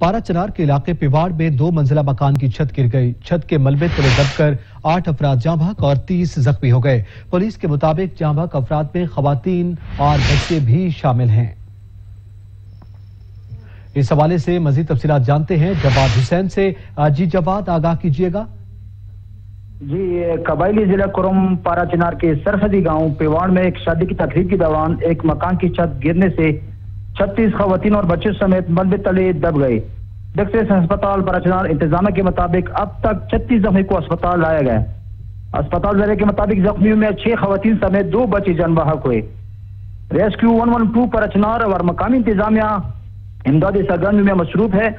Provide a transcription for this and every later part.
पारा चनार के इलाके पिवाड़ में 2 मंजिला मकान की छत गिर गई। छत के मलबे तले दबकर 8 अफराद जाँ बहक और 30 जख्मी हो गए। पुलिस के मुताबिक जाँ बहक अफराद में खवातीन और बच्चे भी शामिल हैं। इस हवाले से मजीद तफसीलात जानते हैं जवाद हुसैन से। जी जवाद, आगाह कीजिएगा। जी, कबायली जिला कुरम पारा चिनार के सरहदी गांव पिवाड़ में एक शादी की तकरीब के दौरान एक मकान की छत गिरने से 36 खवातीन और बच्चों समेत मलबे तले दब गए। डॉक्टर्स अस्पताल पारा चिनार इंतजामिया के मुताबिक अब तक 36 जख्मी को अस्पताल लाया गया। अस्पताल जरिए के मुताबिक जख्मियों में 6 खवातीन समेत 2 बच्चे जान बहक हुए। रेस्क्यू 112 पारा चिनार और मकामी इंतजामिया इमदादी सरगर्मी में मसरूफ है।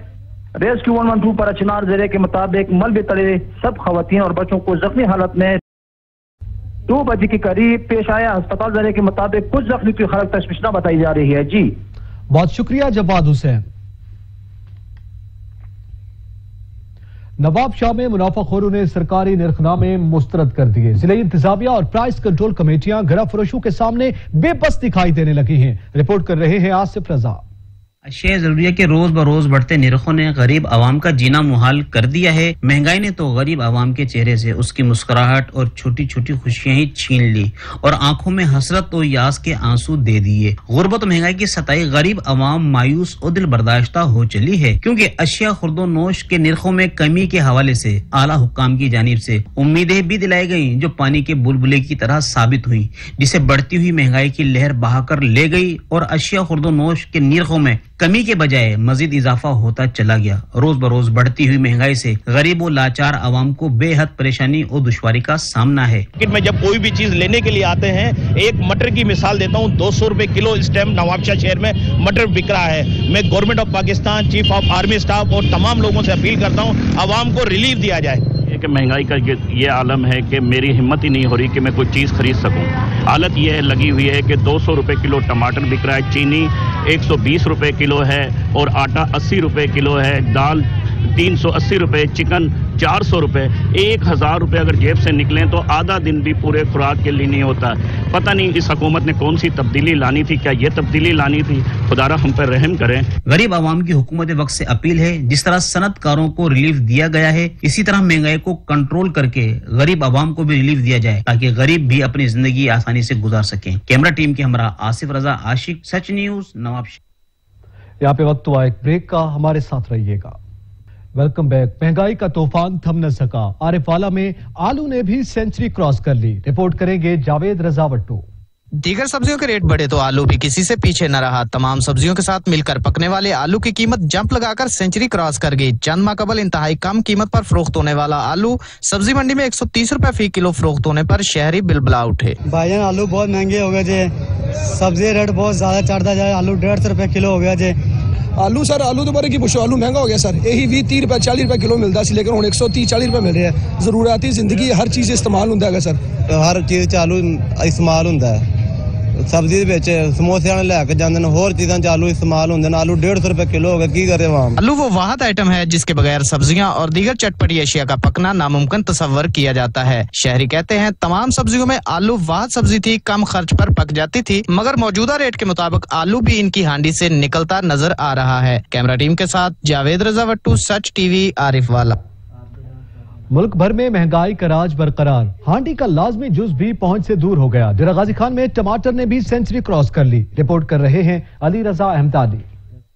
रेस्क्यू 112 पारा चिनार जरिए के मुताबिक मलबे तले सब खवातीन और बच्चों को जख्मी हालत में 2 बजे के करीब पेश आया। अस्पताल जरिए के मुताबिक कुछ जख्मी की हालत तशवीशना बताई जा रही है। जी बहुत शुक्रिया जवाद हुसैन। नवाब शाह में मुनाफाखोरों ने सरकारी निर्खनामे मुस्तरद कर दिए। जिले इंतजामिया और प्राइस कंट्रोल कमेटियां गरा फरोशों के सामने बेबस दिखाई देने लगी हैं। रिपोर्ट कर रहे हैं आसिफ रजा। अशिया ज़रूरिया के रोज बरोज बढ़ते निरखों ने गरीब आवाम का जीना मुहाल कर दिया है। महंगाई ने तो गरीब आवाम के चेहरे से उसकी मुस्कुराहट और छोटी छोटी खुशियां ही छीन ली और आंखों में हसरत और यास के आंसू दे दिए। गुर्बत महंगाई की सताई गरीब आवाम मायूस और दिल बर्दाश्ता हो चली है, क्योंकि अशिया खुर्दो नोश के निरखों में कमी के हवाले से आला हुक्काम की जानिब से उम्मीदें भी दिलाई गई जो पानी के बुलबुले की तरह साबित हुई, जिसे बढ़ती हुई महंगाई की लहर बहाकर ले गई और अशिया खुर्दो नोश के निरखों में कमी के बजाय मजीद इजाफा होता चला गया। रोज बरोज बढ़ती हुई महंगाई से गरीब और लाचार आवाम को बेहद परेशानी और दुश्वारी का सामना है। में जब कोई भी चीज लेने के लिए आते हैं, एक मटर की मिसाल देता हूँ, 200 रुपए किलो इस टाइम नवाबशाह शहर में मटर बिक रहा है। मैं government of Pakistan, chief of army staff और तमाम लोगों से अपील करता हूँ आवाम को रिलीफ दिया जाए। कि महंगाई का ये आलम है कि मेरी हिम्मत ही नहीं हो रही कि मैं कोई चीज़ खरीद सकूं। हालत ये लगी हुई है कि 200 रुपए किलो टमाटर बिक रहा है, चीनी 120 रुपए किलो है और आटा 80 रुपए किलो है, दाल 380 रुपए, चिकन 400 रुपए। 1000 रुपए अगर जेब से निकलें तो आधा दिन भी पूरे खुराक के लिए नहीं होता। पता नहीं इस हुकूमत ने कौन सी तब्दीली लानी थी, क्या ये तब्दीली लानी थी? खुदारा हम पर रहम करें। गरीब आवाम की हुकूमत वक्त से अपील है, जिस तरह सनतकारों को रिलीफ दिया गया है, इसी तरह महंगाई को कंट्रोल करके गरीब आवाम को भी रिलीफ दिया जाए, ताकि गरीब भी अपनी जिंदगी आसानी से गुजार सकें। कैमरा टीम के हमरा आसिफ रजा, आशिक, सच न्यूज, नवाबशाह। यहाँ पे वक्त हुआ एक ब्रेक का, हमारे साथ रहिएगा। Welcome back. महंगाई का तूफान थम न सका। आरिफवाला में आलू ने भी सेंचुरी क्रॉस कर ली। रिपोर्ट करेंगे जावेद रजा वट्टू। दीगर सब्जियों के रेट बढ़े तो आलू भी किसी से पीछे न रहा। तमाम सब्जियों के साथ मिलकर पकने वाले आलू की कीमत जंप लगाकर सेंचुरी क्रॉस कर गई। चंद माह कबल इंतहाई कम कीमत पर फरोख्त होने वाला आलू सब्जी मंडी में 130 रुपए फी किलो फरोख्त होने पर शहरी बिलबला उठे। भाईजान आलू बहुत महंगे हो गए थे, सब्जी रेट बहुत ज्यादा चढ़ता जाए। आलू 150 रुपए किलो हो गया थे। आलू सर आलू तो बारे की पुछो, आलू महंगा हो गया सर। यही 20-30 रुपए 40 रुपए किलो मिलता सी, लेकिन 130-40 रुपए मिल रहे हैं। जरूरती जिंदगी हर चीज इस्तेमाल होता है सर, हर चीज आलू इस्तेमाल होता है। सब्जी समोसे लैके जाते हैं, होर चीज़ों च आलू इस्तेमाल होंगे। आलू 150 रुपए किलो हो गए, की करे वहाँ। आलू वो वाहद आइटम है जिसके बगैर सब्जियां और दीगर चटपटी अशिया का पकना नामुमकिन तस्वर किया जाता है। शहरी कहते हैं तमाम सब्जियों में आलू वाहद सब्जी थी, कम खर्च पर पक जाती थी, मगर मौजूदा रेट के मुताबिक आलू भी इनकी हांडी से निकलता नजर आ रहा है। कैमरा टीम के साथ जावेद रजा वट्टू, सच टीवी, आरिफवाला। मुल्क भर में महंगाई का राज बरकरार। हांडी का लाजमी जुज भी पहुंच से दूर हो गया। डेरा गाजी खान में टमाटर ने भी सेंचुरी क्रॉस कर ली। रिपोर्ट कर रहे हैं अली रजा अहमदादी।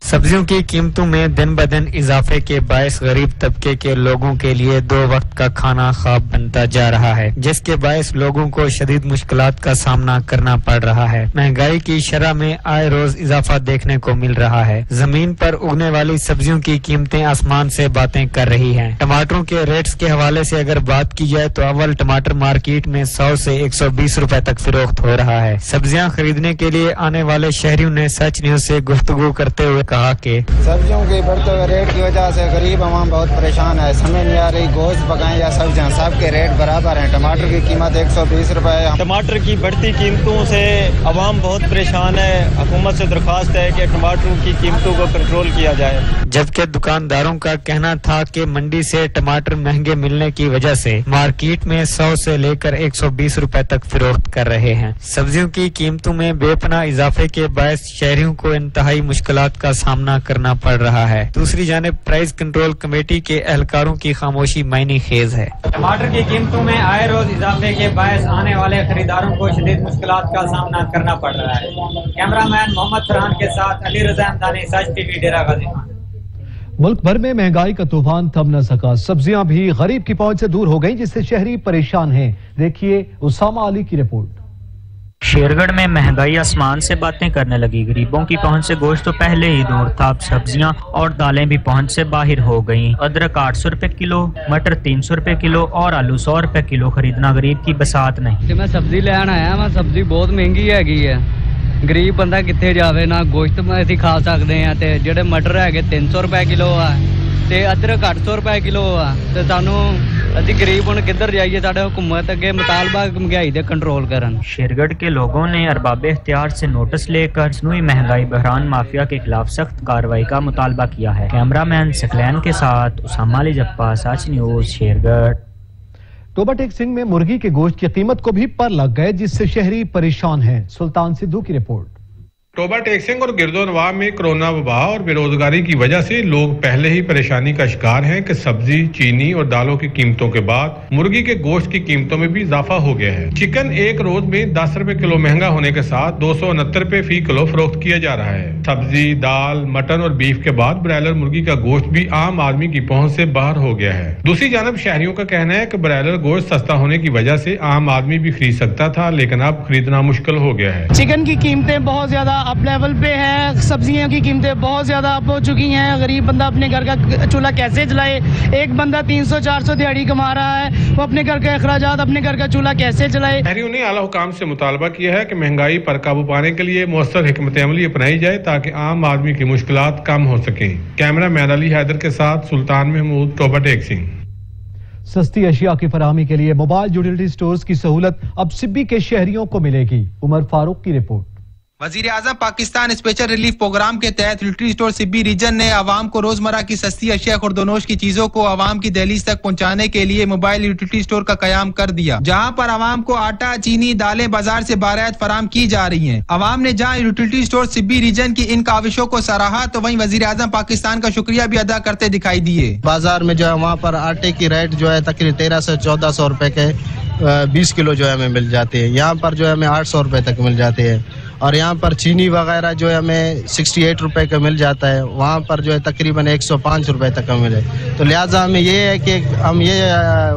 सब्जियों की कीमतों में दिन ब दिन इजाफे के बायस गरीब तबके के लोगों के लिए 2 वक्त का खाना ख्वाब बनता जा रहा है, जिसके बायस लोगों को शदीद मुश्किलात का सामना करना पड़ रहा है। महंगाई की शरह में आए रोज इजाफा देखने को मिल रहा है। जमीन पर उगने वाली सब्जियों की कीमतें आसमान से बातें कर रही हैं। टमाटरों के रेट्स के हवाले से अगर बात की जाए तो अव्वल टमाटर मार्केट में 100 से 120 रुपए तक फरोख्त हो रहा है। सब्जियां खरीदने के लिए आने वाले शहरियों ने सच न्यूज से गुफ्तगू करते हुए कहा कि सब्जियों के बढ़ते हुए रेट की वजह से गरीब आवाम बहुत परेशान है। समझ नहीं आ रही गोश्त पकाएं या सब्जियां, सब के रेट बराबर हैं। टमाटर की कीमत 120 रुपए है। टमाटर की बढ़ती कीमतों से आवाम बहुत परेशान है। हुकूमत से दरख्वास्त है कि टमाटरों की कीमतों को कंट्रोल किया जाए। जबकि दुकानदारों का कहना था कि मंडी से टमाटर महंगे मिलने की वजह से मार्केट में 100 से लेकर 120 रुपए तक फरोख्त कर रहे हैं। सब्जियों की कीमतों में बेपनाह इजाफे के बायस शहरियों को इंतहाई मुश्किलात का सामना करना पड़ रहा है। दूसरी जानिब प्राइस कंट्रोल कमेटी के एहलकारों की खामोशी मायने खेज है। टमाटर की कीमतों में आए रोज इजाफे के बायस आने वाले खरीदारों को शदीद मुश्किलात का सामना करना पड़ रहा है। कैमरामैन मोहम्मद फरहान के साथ अली रज़ा हमदानी, सच टीवी, डेरा गाजी खान। मुल्क भर में महंगाई का तूफान थम न सका, सब्जियां भी गरीब की पहुंच से दूर हो गईं, जिससे शहरी परेशान हैं। देखिए उसामा अली की रिपोर्ट। शेरगढ़ में महंगाई आसमान से बातें करने लगी। गरीबों की पहुंच से गोश्त तो पहले ही दूर था, अब सब्जियां और दालें भी पहुंच से बाहर हो गईं। अदरक 800 रुपए किलो, मटर 300 रुपए किलो और आलू 100 रुपए किलो खरीदना गरीब की बसात नहीं। मैं सब्जी लेन आया, मैं सब्जी बहुत महंगी हैगी है। गरीब बंदा कितने जावे, ना गोश्त असीं खा सकते हैं ते जेडे मटर है 300 रुपए किलो आ ते अदरक 800 रुपए किलो आ ते सानू असी गरीब हुण किधर जाइए, साडे हुकूमत अगे मुतालबा महंगाई दे कंट्रोल करन। शेरगढ़ के लोगों ने अरबाब इख्तियार से नोटिस लेकर स्नूई महंगाई बहरान माफिया के खिलाफ सख्त कार्रवाई का मुतालबा किया है। कैमरामैन सकलैन के साथ उसामा अली जप्पा, सच न्यूज, शेरगढ़। टोबा टेक सिंह में मुर्गी के गोश्त की कीमत को भी पर लग गए, जिससे शहरी परेशान हैं। सुल्तान सिद्धू की रिपोर्ट। टोबा टेक सिंह और गिरदोनवा में कोरोना वबा और बेरोजगारी की वजह से लोग पहले ही परेशानी का शिकार हैं कि सब्जी, चीनी और दालों की कीमतों के बाद मुर्गी के गोश्त की कीमतों में भी इजाफा हो गया है। चिकन एक रोज में 10 रुपए किलो महंगा होने के साथ 269 रुपए फी किलो फरोख्त किया जा रहा है। सब्जी, दाल, मटन और बीफ के बाद ब्रायलर मुर्गी का गोश्त भी आम आदमी की पहुँच से बाहर हो गया है। दूसरी जानब शहरियों का कहना है कि ब्रायलर गोश्त सस्ता होने की वजह से आम आदमी भी खरीद सकता था, लेकिन अब खरीदना मुश्किल हो गया है। चिकन की कीमतें बहुत ज्यादा अप लेवल पे है, सब्जियों की कीमतें बहुत ज्यादा अप हो चुकी हैं। गरीब बंदा अपने घर का चूल्हा कैसे जलाए? एक बंदा 300-400 दिहाड़ी कमा रहा है, वो अपने घर के अखराजात, अपने घर का चूल्हा कैसे जलाए? शहरियों ने आला हुकाम से मुतालबा किया है कि महंगाई पर काबू पाने के लिए मौसर हिकमत अमली अपनाई जाए ताकि आम आदमी की मुश्किलात कम हो सके। कैमरा मैन अली हैदर के साथ सुल्तान महमूद, टोबा टेक सिंह। सस्ती अशिया की फराहमी के लिए मोबाइल यूटिलिटी स्टोर्स की सहूलत अब सिब्बी के शहरियों को मिलेगी। उमर फारूक की रिपोर्ट। वजीर आजम पाकिस्तान स्पेशल रिलीफ प्रोग्राम के तहत यूटिलिटी स्टोर सिब्बी रीजन ने आवाम को रोजमर्रा की सस्ती अशिया खुर्दोनोश की चीजों को आवाम की दहलीज तक पहुंचाने के लिए मोबाइल यूटिलिटी स्टोर का कयाम कर दिया, जहां पर आवाम को आटा, चीनी, दालें बाजार से बारात फराम की जा रही हैं। आवाम ने जहां यूटिलिटी स्टोर सिब्बी रीजन की इन काविशों को सराहा, तो वहीं वजीर आजम पाकिस्तान का शुक्रिया भी अदा करते दिखाई दिए। बाजार में जो है वहाँ पर आटे की रेट जो है तकरीबन 1300-1400 रुपए के 20 किलो जो है हमें मिल जाते हैं। यहाँ पर जो है हमें 800 रुपए तक मिल जाते हैं। और यहाँ पर चीनी वगैरह जो है हमें 68 रुपए का मिल जाता है, वहाँ पर जो है तकरीबन 105 रुपए तक का मिले। तो लिहाजा हमें ये है कि हम ये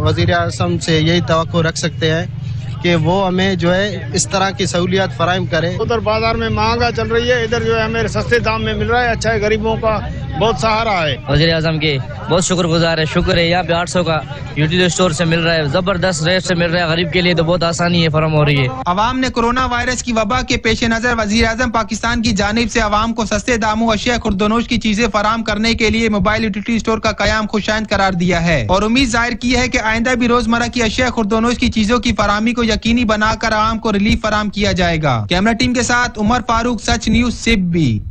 वज़ीर आज़म से यही तवक्को रख सकते हैं कि वो हमें जो है इस तरह की सहूलियत फराहम करे। उधर बाजार में महंगा चल रही है, इधर जो है हमें सस्ते दाम में मिल रहा है। अच्छा है, गरीबों का बहुत सहारा है। वज़ीर आज़म के बहुत शुक्रगुजार है, शुक्र है। यहाँ पे 800 का यूटिलिटी स्टोर से मिल रहा है, जबरदस्त रेट से मिल रहा है। गरीब के लिए तो बहुत आसानी है फराहम हो रही है। अवाम ने कोरोना वायरस की वबा के पेश नजर वज़ीर आज़म पाकिस्तान की जानिब से अवाम को सस्ते दामों अशिया खुर्दोनोश की चीजें फराहम करने के लिए मोबाइल यूटिलिटी स्टोर का कयाम खुशाइंद करार दिया है और उम्मीद जाहिर की है कि आइंदा भी रोजमर्रा की अशिया खुर्दोनोश की चीजों की फराहमी को यकीनी बनाकर आवाम को रिलीफ फराहम किया जाएगा। कैमरा टीम के साथ उमर फारूक, सच न्यूज, सिब्बी।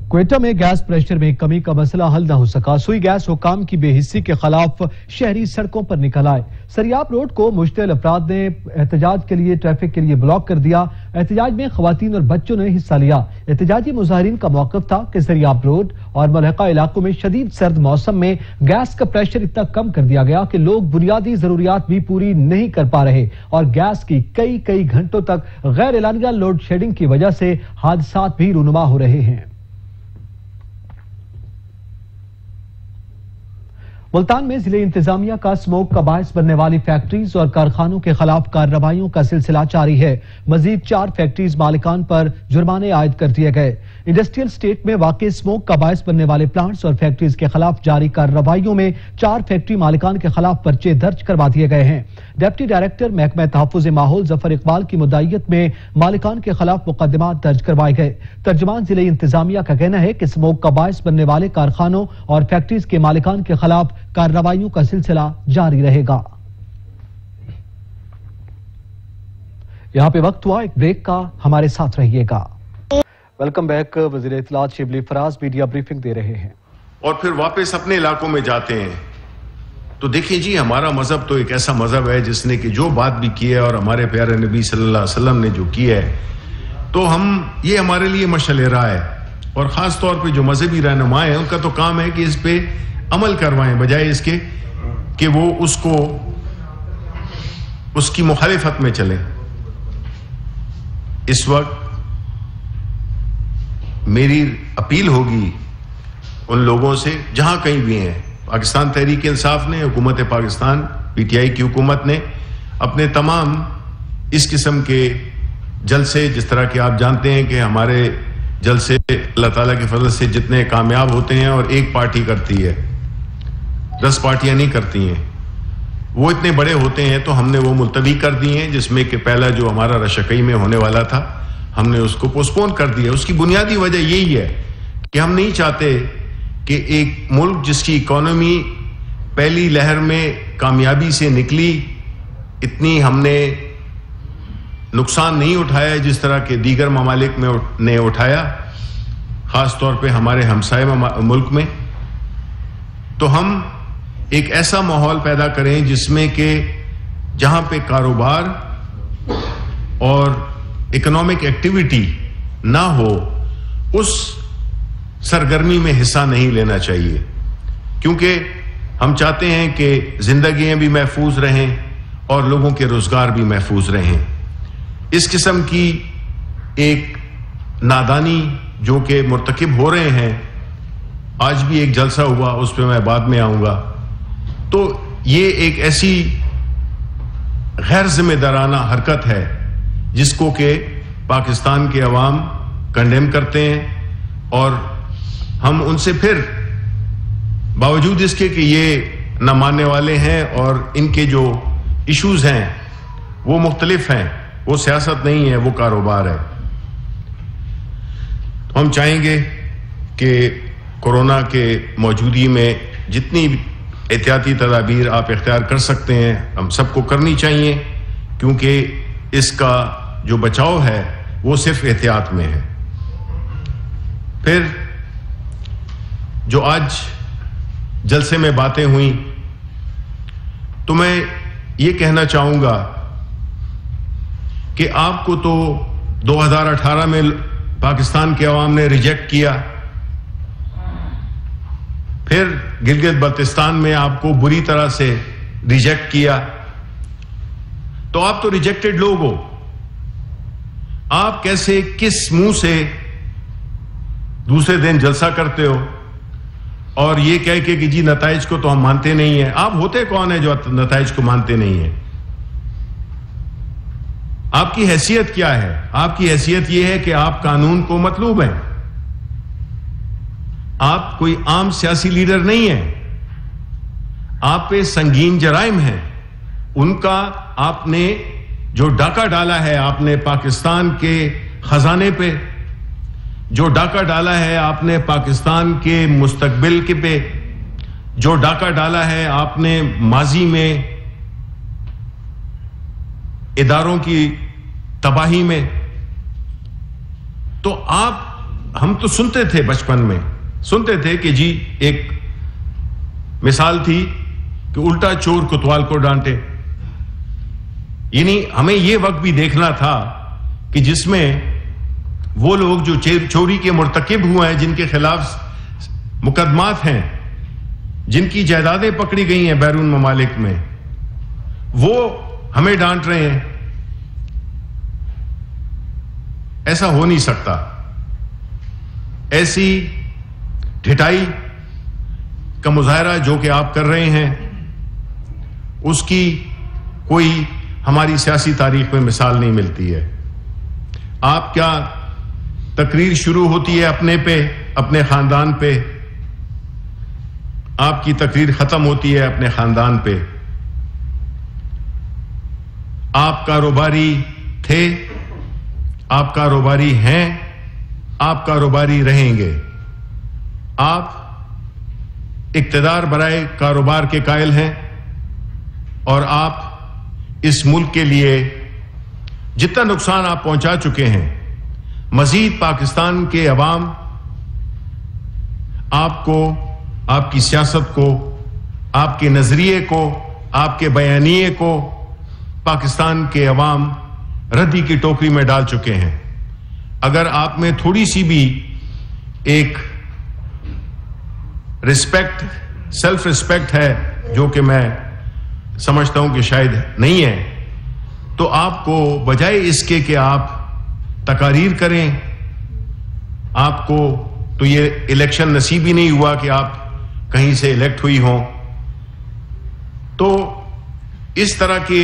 क्वेटा में गैस प्रेशर में कमी का मसला हल न हो सका। सुई गैस हुकाम की बेहिस्सी के खिलाफ शहरी सड़कों पर निकल आए। सरियाब रोड को मुश्तिल अफराद ने एहतजाज के लिए ट्रैफिक के लिए ब्लॉक कर दिया। एहतजाज में खवातीन और बच्चों ने हिस्सा लिया। एहतजाजी मुजाहिरीन का मौक़िफ़ था कि सरियाब रोड और मलहका इलाकों में शदीद सर्द मौसम में गैस का प्रेशर इतना कम कर दिया गया कि लोग बुनियादी जरूरियात भी पूरी नहीं कर पा रहे और गैस की कई घंटों तक गैर एलानिया लोड शेडिंग की वजह से हादसात भी रूनुमा हो रहे हैं। मुल्तान में जिले इंतजामिया का स्मोक का बायस बनने वाली फैक्ट्रीज और कारखानों के खिलाफ कार्रवाइयों का सिलसिला जारी है। मजीद 4 फैक्ट्रीज मालिकान पर जुर्माने आयद कर दिए गए। इंडस्ट्रियल स्टेट में वाकई स्मोक का बायस बनने वाले प्लांट्स और फैक्ट्रीज के खिलाफ जारी कार्रवाइयों में 4 फैक्ट्री मालिकान के खिलाफ पर्चे दर्ज करवा दिए गए हैं। डिप्टी डायरेक्टर महकमा तहफ़्फ़ुज़ माहौल जफर इकबाल की मुदायियत में मालिकान के खिलाफ मुकदमात दर्ज करवाए गए। तर्जुमान जिले इंतजामिया का कहना है कि स्मोक का बायस बनने वाले कारखानों और फैक्ट्रीज के मालिकान के खिलाफ कार्रवाइयों का सिलसिला जारी रहेगा। यहां पे वक्त हुआ एक ब्रेक का, हमारे साथ रहिएगा। Welcome back. वज़ीर इत्तलात शिबली फराज मीडिया ब्रीफिंग दे रहे हैं। और फिर वापस अपने इलाकों में जाते हैं। तो देखिए जी, हमारा मजहब तो एक ऐसा मजहब है जिसने कि जो बात भी की है और हमारे प्यारे नबी सल्लल्लाहु अलैहि वसल्लम ने जो किया है, तो हम ये हमारे लिए मशलेरा है اور خاص طور پہ جو مذہبی رہنما ہیں ان کا تو کام ہے کہ اس پہ عمل کروائیں بجائے اس کے کہ وہ اس کی مخالفت میں چلیں. اس وقت میری اپیل ہوگی ان لوگوں سے جہاں کہیں بھی ہیں. پاکستان تحریک انصاف نے, حکومت پاکستان پی ٹی آئی کی حکومت نے اپنے تمام اس قسم کے جلسے, جس طرح کہ آپ جانتے ہیں کہ ہمارے جلسے اللہ تعالیٰ کے فضل سے جتنے کامیاب ہوتے ہیں اور ایک پارٹی کرتی ہے, 10 پارٹیاں نہیں کرتی ہیں, وہ اتنے بڑے ہوتے ہیں تو ہم نے وہ ملتوی کر دی ہیں, جس میں کہ پہلا جو ہمارا رشکئی میں ہونے والا تھا ہم نے اس کو پوسٹپون کر دیا. اس کی بنیادی وجہ یہی ہے کہ ہم نہیں چاہتے کہ ایک ملک جس کی اکانومی پہلی لہر میں کامیابی سے نکلی, اتنی ہم نے نقصان نہیں اٹھایا جس طرح کہ دیگر ممالک میں نے اٹھایا, خاص طور پہ ہمارے ہمسائے ملک میں. تو ہم ایک ایسا ماحول پیدا کریں جس میں کہ جہاں پہ کاروبار اور اکنامک ایکٹیویٹی نہ ہو اس سرگرمی میں حصہ نہیں لینا چاہیے, کیونکہ ہم چاہتے ہیں کہ زندگیاں بھی محفوظ رہیں اور لوگوں کے روزگار بھی محفوظ رہیں. اس قسم کی ایک نادانی جو کہ مرتکب ہو رہے ہیں, آج بھی ایک جلسہ ہوا اس پہ میں بعد میں آؤں گا, تو یہ ایک ایسی غیر ذمہ دارانہ حرکت ہے جس کو کہ پاکستان کے عوام کنڈیم کرتے ہیں, اور ہم ان سے پھر باوجود اس کے کہ یہ نہ ماننے والے ہیں اور ان کے جو ایشوز ہیں وہ مختلف ہیں, وہ سیاست نہیں ہے, وہ کاروبار ہے. تو ہم چاہیں گے کہ کورونا کے موجودگی میں جتنی احتیاطی تدابیر آپ اختیار کر سکتے ہیں ہم سب کو کرنی چاہیے, کیونکہ اس کا جو بچاؤ ہے وہ صرف احتیاط میں ہے. پھر جو آج جلسے میں باتیں ہوئیں تو میں یہ کہنا چاہوں گا کہ آپ کو تو 2018 میں پاکستان کے عوام نے ریجیکٹ کیا, پھر گلگت بلتستان میں آپ کو بری طرح سے ریجیکٹ کیا, تو آپ تو ریجیکٹڈ لوگ ہو. آپ کیسے کس منہ سے دوسرے دن جلسہ کرتے ہو اور یہ کہہ کے کہ جی نتائج کو تو ہم مانتے نہیں ہیں؟ آپ ہوتے کون ہیں جو نتائج کو مانتے نہیں ہیں؟ آپ کی حیثیت کیا ہے؟ آپ کی حیثیت یہ ہے کہ آپ قانون کو مطلوب ہیں, آپ کوئی عام سیاسی لیڈر نہیں ہیں, آپ پہ سنگین جرائم ہیں. ان کا آپ نے جو ڈاکہ ڈالا ہے, آپ نے پاکستان کے خزانے پہ جو ڈاکہ ڈالا ہے, آپ نے پاکستان کے مستقبل کے پہ جو ڈاکہ ڈالا ہے, آپ نے ماضی میں اداروں کی تباہی میں. تو ہم تو سنتے تھے, بچپن میں سنتے تھے کہ جی ایک مثال تھی کہ الٹا چور کوتوال کو ڈانٹے. یعنی ہمیں یہ وقت بھی دیکھنا تھا کہ جس میں وہ لوگ جو چوری کے مرتکب ہوئے ہیں, جن کے خلاف مقدمات ہیں, جن کی جائیدادیں پکڑی گئی ہیں بیرون ممالک میں, وہ ہمیں ڈانٹ رہے ہیں. ایسا ہو نہیں سکتا. ایسی ڈھٹائی کا مظاہرہ جو کہ آپ کر رہے ہیں اس کی کوئی ہماری سیاسی تاریخ میں مثال نہیں ملتی ہے. آپ کیا تقریر شروع ہوتی ہے اپنے پہ, اپنے خاندان پہ, آپ کی تقریر ختم ہوتی ہے اپنے خاندان پہ. آپ کاروباری تھے, آپ کاروباری ہیں, آپ کاروباری رہیں گے. آپ اقتدار برائے کاروبار کے قائل ہیں, اور آپ اس ملک کے لیے جتنا نقصان آپ پہنچا چکے ہیں, مزید پاکستان کے عوام آپ کو, آپ کی سیاست کو, آپ کے نظریے کو, آپ کے بیانیے کو پاکستان کے عوام ردی کی ٹوکری میں ڈال چکے ہیں. اگر آپ میں تھوڑی سی بھی एक रिस्पेक्ट, सेल्फ रिस्पेक्ट है, जो कि मैं समझता हूं कि शायद नहीं है, तो आपको बजाय इसके कि आप तकारीर करें, आपको तो ये इलेक्शन नसीब ही नहीं हुआ कि आप कहीं से इलेक्ट हुई हों, तो इस तरह के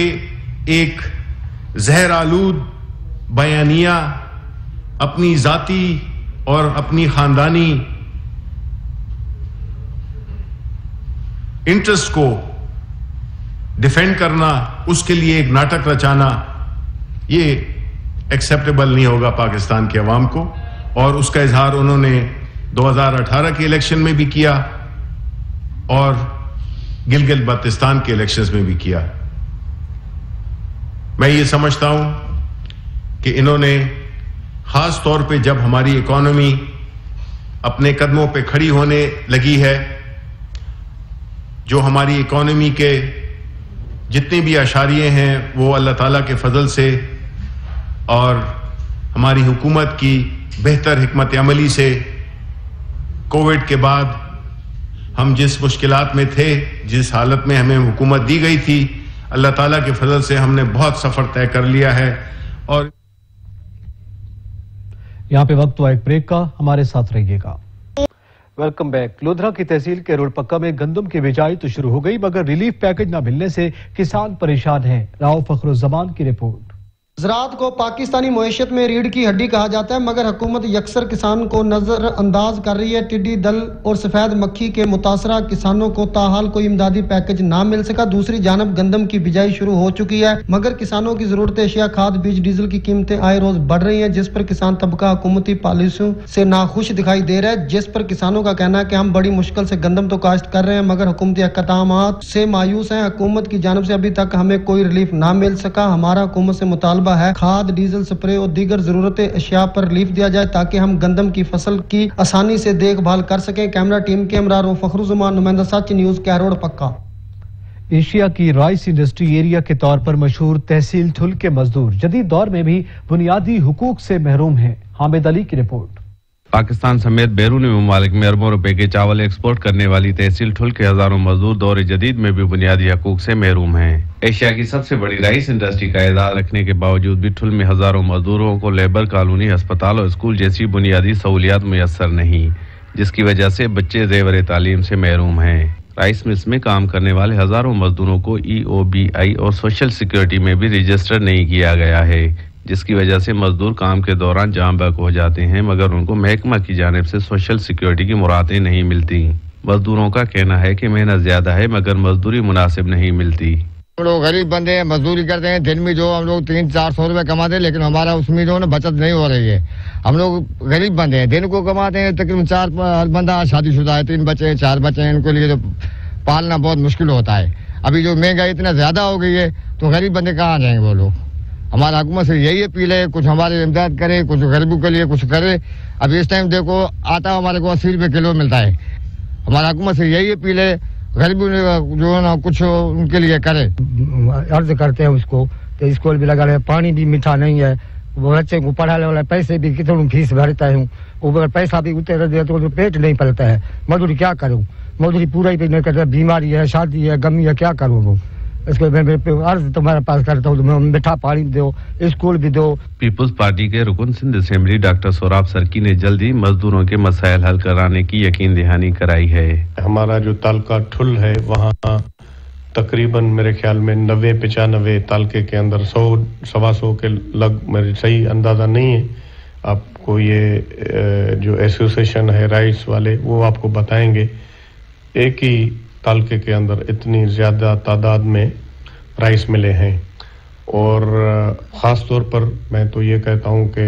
एक जहर आलूद बयानिया अपनी जाती और अपनी खानदानी इंटरेस्ट को डिफेंड करना, उसके लिए एक नाटक रचाना, ये एक्सेप्टेबल नहीं होगा पाकिस्तान के अवाम को। और उसका इजहार उन्होंने 2018 के इलेक्शन में भी किया और गिलगित बल्तिस्तान के इलेक्शंस में भी किया। मैं ये समझता हूं कि इन्होंने खास तौर पे जब हमारी इकोनॉमी अपने कदमों पे खड़ी होने लगी है, जो हमारी इकोनॉमी के जितने भी अशारिये हैं वो अल्लाह ताला के फजल से और हमारी हुकूमत की बेहतर हिकमत अमली से, कोविड के बाद हम जिस मुश्किलात में थे, जिस हालत में हमें हुकूमत दी गई थी, अल्लाह ताला के फजल से हमने बहुत सफर तय कर लिया है। और यहाँ पे वक्त हुआ एक ब्रेक का, हमारे साथ रहिएगा। Welcome back. लोधरा की तहसील के रोड पक्का में गंदम की बिजाई तो शुरू हो गई, मगर रिलीफ पैकेज न मिलने से किसान परेशान हैं। राव फखरुज्जमान की रिपोर्ट। ज़राअत को पाकिस्तानी मईशत में रीढ़ की हड्डी कहा जाता है, मगर हुकूमत यकसर किसान को नजरअंदाज कर रही है। टिड्डी दल और सफेद मक्खी के मुतासरा किसानों को ताहाल कोई इमदादी पैकेज ना मिल सका। दूसरी जानब गंदम की बिजाई शुरू हो चुकी है, मगर किसानों की जरूरत अशिया, खाद, बीज, डीजल की कीमतें आए रोज बढ़ रही हैं, जिस पर किसान तबका हुकूमती पॉलिसियों से नाखुश दिखाई दे रहा है। जिस पर किसानों का कहना है कि हम बड़ी मुश्किल से गंदम तो काश्त कर रहे हैं, मगर हुकूमती इक़दामात से मायूस हैं। हुकूमत की जानिब से अभी तक हमें कोई रिलीफ ना मिल सका। हमारा हुकूमत से मुतालबा है खाद, डीजल, स्प्रे और दीगर जरूरत अशिया पर रिलीफ दिया जाए, ताकि हम गंदम की फसल की आसानी से देखभाल कर सकें। कैमरा टीम के हमरा रो फखरुज्जमान, नुमाइंदा सच न्यूज, कैरोड़ पक्का। एशिया की राइस इंडस्ट्री एरिया के तौर पर मशहूर तहसील ठुल के मजदूर जदीद दौर में भी बुनियादी हुकूक से महरूम हैं। हामिद अली की रिपोर्ट। पाकिस्तान समेत बैरूनी ममालिक में अरबों रुपए के चावल एक्सपोर्ट करने वाली तहसील ठुल के हजारों मजदूर दौर जदीद में भी बुनियादी हकूक से महरूम हैं। एशिया की सबसे बड़ी राइस इंडस्ट्री का एजाज रखने के बावजूद भी ठुल में हजारों मजदूरों को लेबर कॉलोनी, अस्पताल और स्कूल जैसी बुनियादी सहूलियात मुयस्सर नहीं, जिसकी वजह से बच्चे ज़ेवर तालीम से महरूम हैं। राइस मिल्स में काम करने वाले हजारों मजदूरों को EOBI और सोशल सिक्योरिटी में भी रजिस्टर नहीं किया गया है, जिसकी वजह से मजदूर काम के दौरान जाम बहक हो जाते हैं, मगर उनको महकमा की जानिब से सोशल सिक्योरिटी की मुरादें नहीं मिलती। मजदूरों का कहना है कि मेहनत ज्यादा है, मगर मजदूरी मुनासिब नहीं मिलती। हम लोग गरीब बंदे हैं, मजदूरी करते हैं, दिन में जो हम लोग 300-400 रुपए कमाते हैं, लेकिन हमारा उसमें जो है बचत नहीं हो रही है। हम लोग गरीब बंदे हैं, दिन को कमाते हैं तकरीबन 4 बंदा शादीशुदा है, 3 बच्चे 4 बच्चे हैं, इनको लिए तो पालना बहुत मुश्किल होता है। अभी जो महंगाई इतना ज्यादा हो गई है, तो गरीब बंदे कहाँ जाएंगे वो लोग। हमारा हुकूमत से यही अपील है, कुछ हमारी इमदाद करे, कुछ गरीबों के लिए कुछ करे। अभी इस टाइम देखो आटा हमारे को 80 रुपए किलो मिलता है। हमारा हुकूमत से यही अपील है, गरीबों जो है ना कुछ उनके लिए करे। अर्ज करते हैं उसको तो स्कूल भी लगा रहे, पानी भी मीठा नहीं है, बच्चे को पढ़ाने वाला पैसे भी कितने फीस भरता है, ऊपर पैसा भी उतर दे तो पेट नहीं पलता है। मजदूरी क्या करूँ, मजदूरी पूरा ही नहीं करता, बीमारी है, शादी है, गमी है, क्या करूँ वो। इसको मैं अर्ज तुम्हारे पास करता हूँ, मीठा पानी दो, स्कूल भी दो। पीपुल्स पार्टी के रुकन सिंध असेंबली डॉक्टर सोराब सरकी ने जल्दी मजदूरों के मसाइल हल कराने की यकीन दहानी कराई है। हमारा जो तालका ठुल है, वहाँ तकरीबन मेरे ख्याल में 90-95 तालके के अंदर 100-125 के लग, मेरे सही अंदाजा नहीं है, आपको ये जो एसोसिएशन है राइस वाले वो आपको बताएंगे। एक ही तालके के अंदर इतनी ज़्यादा तादाद में राइस मिले हैं, और ख़ास तौर पर मैं तो ये कहता हूँ कि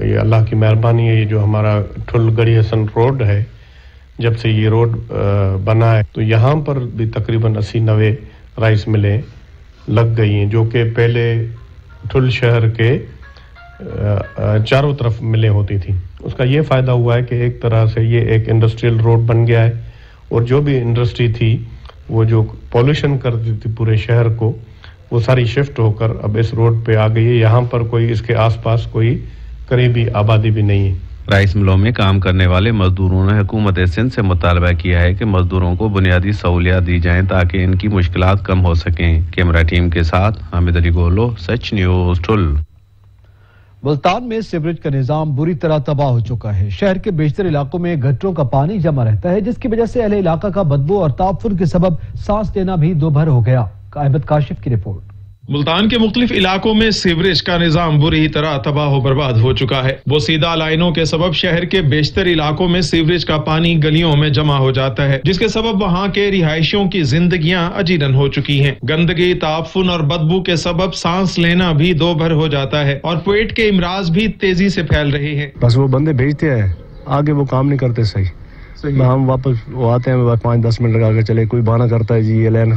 ये अल्लाह की मेहरबानी है। ये जो हमारा ठुल गड़ी हसन रोड है, जब से ये रोड बना है तो यहाँ पर भी तकरीबन 80-90 राइस मिलें लग गई हैं, जो कि पहले ठुल शहर के चारों तरफ मिलें होती थी। उसका ये फ़ायदा हुआ है कि एक तरह से ये एक इंडस्ट्रियल रोड बन गया है, और जो भी इंडस्ट्री थी वो जो पॉल्यूशन करती थी पूरे शहर को, वो सारी शिफ्ट होकर अब इस रोड पे आ गई है। यहाँ पर कोई इसके आसपास कोई करीबी आबादी भी नहीं है। رائس ملوں میں کام کرنے والے مزدوروں نے حکومت سندھ سے مطالبہ کیا ہے کہ مزدوروں کو بنیادی سہولیات دی جائیں تاکہ ان کی مشکلات کم ہو سکیں۔ کیمرہ ٹیم کے ساتھ حامد علی گولو، سچ نیوز ٹھل۔ ملتان میں سیوریج کا نظام بری طرح تباہ ہو چکا ہے۔ شہر کے بیشتر علاقوں میں گٹروں کا پانی جمع رہتا ہے، جس کی وجہ سے اہل علاقہ کا بدبو اور تعفن کے سبب سانس لینا بھی دوبھر ہو گیا۔ احمد کاشف کی رپورٹ۔ ملتان کے مختلف علاقوں میں سیوریج کا نظام بری طرح تباہ و برباد ہو چکا ہے۔ بوسیدہ لائنوں کے سبب شہر کے بیشتر علاقوں میں سیوریج کا پانی گلیوں میں جمع ہو جاتا ہے، جس کے سبب وہاں کے رہائشیوں کی زندگیاں اجیرن ہو چکی ہیں۔ گندگی، تعفن اور بدبو کے سبب سانس لینا بھی دوبھر ہو جاتا ہے اور پیٹ کے امراض بھی تیزی سے پھیل رہے ہیں۔ بس وہ بندے بھیجتے ہیں، آگے وہ کام نہیں کرتے صحیح۔ ہم واپس آتے ہیں 5-10 منٹ لگا کے چلے، کوئی بہانہ کرتا ہے جی یہ لائن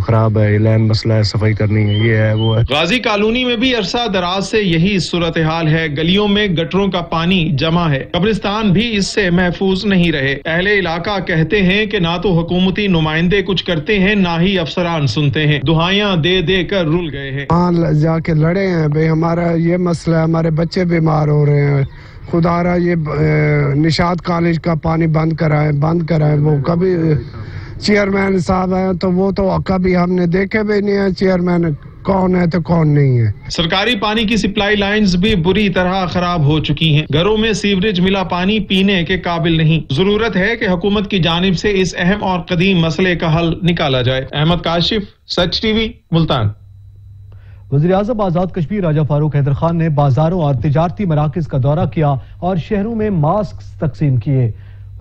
خراب ہے، یہ لائن مسئلہ ہے، صفائی کرنی ہے، یہ ہے وہ ہے۔ غازی کالونی میں بھی عرصہ دراز سے یہی صورتحال ہے۔ گلیوں میں گٹروں کا پانی جمع ہے، قبرستان بھی اس سے محفوظ نہیں رہے۔ اہل علاقہ کہتے ہیں کہ نہ تو حکومتی نمائندے کچھ کرتے ہیں، نہ ہی افسران سنتے ہیں، دہائیاں دے دے کر رل گئے ہیں۔ وہاں جا کے لڑے ہیں بھائی ہمارا یہ مسئلہ ہے، ہمارے بچے بیمار ہو رہے ہیں، خدا رہا یہ نشاد کالج کا پانی بند کرائیں۔ وہ کبھی چیئرمین صاحب ہیں تو وہ تو کبھی ہم نے دیکھے بھی نہیں ہے، چیئرمین کون ہے تو کون نہیں ہے۔ سرکاری پانی کی سپلائی لائنز بھی بری طرح خراب ہو چکی ہیں، گھروں میں سیوریج ملا پانی پینے کے قابل نہیں۔ ضرورت ہے کہ حکومت کی جانب سے اس اہم اور قدیم مسئلے کا حل نکالا جائے۔ احمد کاشف، سچ ٹی وی، ملتان۔ وزیراعظم آزاد کشمیر راجہ فاروق حیدر خان نے بازاروں اور تجارتی مراکز کا دورہ کیا اور شہروں میں ماسک تقسیم کیے۔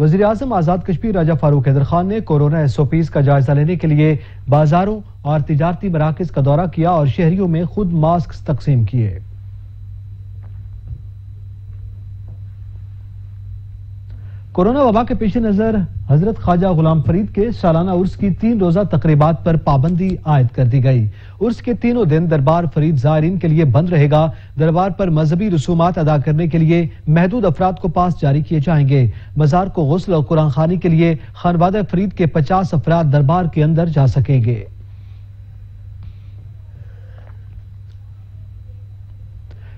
وزیراعظم آزاد کشمیر راجہ فاروق حیدر خان نے کورونا SOPs کا جائزہ لینے کے لیے بازاروں اور تجارتی مراکز کا دورہ کیا اور شہریوں میں خود ماسک تقسیم کیے۔ کورونا وبا کے پیش نظر حضرت خواجہ غلام فرید کے سالانہ عرس کی 3 روزہ تقریبات پر پابندی عائد کر دی گئی۔ عرس کے تینوں دن دربار فرید زائرین کے لیے بند رہے گا۔ دربار پر مذہبی رسومات ادا کرنے کے لیے محدود افراد کو پاس جاری کیے جائیں گے۔ مزار کو غسل اور قرآن خوانی کے لیے خانوادہ فرید کے 50 افراد دربار کے اندر جا سکیں گے۔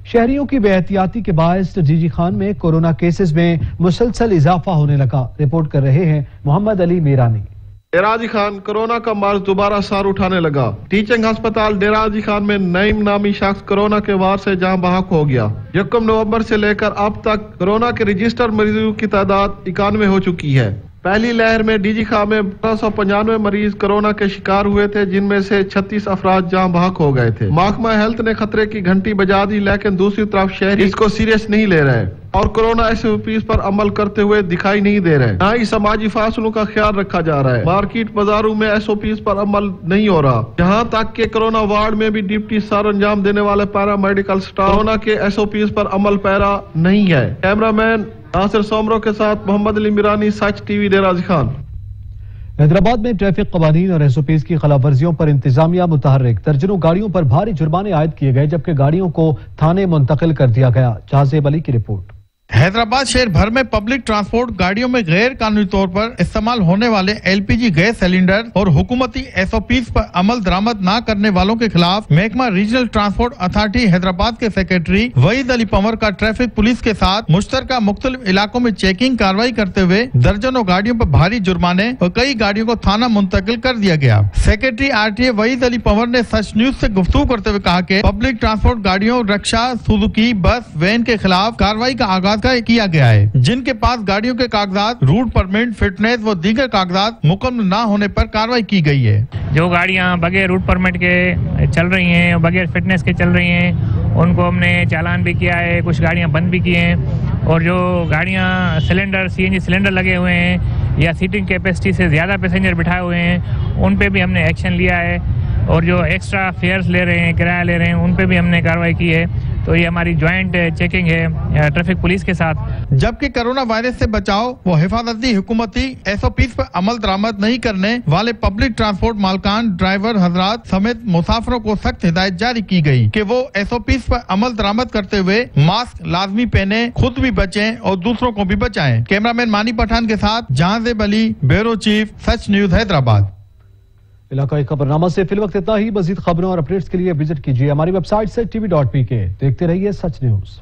شہریوں کی بے احتیاطی کے باعث جی جی خان میں کورونا کیسز میں مسلسل اضافہ ہونے لگا۔ رپورٹ کر رہے ہیں محمد علی میرانی۔ ڈیراجی خان کورونا کا مرض دوبارہ سار اٹھانے لگا۔ ٹیچنگ ہسپتال ڈیراجی خان میں نعیم نامی شخص کورونا کے وار سے جاں بحق ہو گیا۔ 1 نومبر سے لے کر اب تک کورونا کے رجسٹر مریضوں کی تعداد 91 ہو چکی ہے۔ پہلی لہر میں ڈی جی خان میں 1295 مریض کورونا کے شکار ہوئے تھے، جن میں سے 36 افراد جاں بحق ہو گئے تھے۔ محکمہ ہیلتھ نے خطرے کی گھنٹی بجا دی، لیکن دوسری طرف شہری اس کو سیریس نہیں لے رہے اور کورونا SOPs پر عمل کرتے ہوئے دکھائی نہیں دے رہے۔ نہ ہی سماجی فاصلوں کا خیال رکھا جا رہا ہے۔ مارکیٹ بازاروں میں SOPs پر عمل نہیں ہو رہا، جہاں تک کہ کورونا وارڈ میں بھی ڈیوٹی سر انجام دینے والے پیرا میڈیکل سٹاف کورونا کے SOPs پر عمل پیرا نہیں ہے۔ کیمرہ مین ناصر سومرو کے ساتھ محمد علی میرانی، سچ ٹی وی، ڈیراجی خان۔ حیدرآباد میں ٹریفک قوانین اور SOPs کی خلاف ورزیوں پر انتظامیہ متحرک، درجنوں گاڑیوں پر بھاری جرمانے عائد کیے گئے جبکہ گاڑیوں کو تھانے منتقل کر دیا گیا۔ جازیب علی کی رپورٹ۔ حیدرآباد شہر بھر میں پبلک ٹرانسپورٹ گاڑیوں میں غیر قانونی طور پر استعمال ہونے والے LPG گیس سلنڈر اور حکومتی SOPs پر عمل درآمد نہ کرنے والوں کے خلاف محکمہ ریجنل ٹرانسپورٹ اتھارٹی حیدرآباد کے سیکرٹری وحید علی پنور کا ٹریفک پولیس کے ساتھ مشترکہ مختلف علاقوں میں چیکنگ کارروائی کرتے ہوئے درجنوں گاڑیوں پر بھاری جرمانے اور کئی گاڑیوں کو تھانہ منتقل کر دیا گیا۔ سیکرٹری RTA وحید علی پنور نے سچ نیوز سے گفتگو کرتے ہوئے کہا کہ پبلک ٹرانسپورٹ گاڑیوں، رکشا، سوزوکی، بس، وین کے خلاف کارروائی کا آغاز کیا گیا ہے، جن کے پاس گاڑیوں کے کاغذات، روٹ پرمٹ، فٹنس و دیگر کاغذات مکمل نہ ہونے پر کارروائی کی گئی ہے۔ جو گاڑیاں بغیر روٹ پرمٹ کے چل رہی ہیں اور بغیر فٹنس کے چل رہی ہیں ان کو ہم نے چالان بھی کیا ہے، کچھ گاڑیاں بند بھی کی ہیں، اور جو گاڑیاں سلنڈر CNG سلنڈر لگے ہوئے ہیں یا سیٹنگ کیپیسٹی سے زیادہ پیسنجر بٹھائے ہوئے ہیں ان پہ بھی ہم نے ایکشن لیا ہے، اور جو ایکسٹرا فیئرز لے رہے ہیں، کرایہ لے رہے ہیں، ان پہ بھی ہم نے کارروائی کی ہے۔ تو یہ ہماری جوائنٹ چیکنگ ہے ٹریفک پولیس کے ساتھ۔ جبکہ کورونا وائرس سے بچاؤ و حفاظتی حکومتی SOPs پر عمل درآمد نہیں کرنے والے پبلک ٹرانسپورٹ مالکان، ڈرائیور حضرات سمیت مسافروں کو سخت ہدایت جاری کی گئی کہ وہ SOPs پر عمل درآمد کرتے ہوئے ماسک لازمی پہنے، خود بھی بچیں اور دوسروں کو بھی بچائیں۔ کیمرہ مین مانی پٹھان کے ساتھ جہانزیب علی، بیورو چیف، سچ نیوز، حیدرآباد۔ علاقائی خبرنامہ سے فی الوقت اتنا ہی۔ مزید خبروں اور اپڈیٹس کے لیے وزٹ کیجیے ہماری ویب سائٹ sach.tv.pk۔ دیکھتے رہیے سچ نیوز۔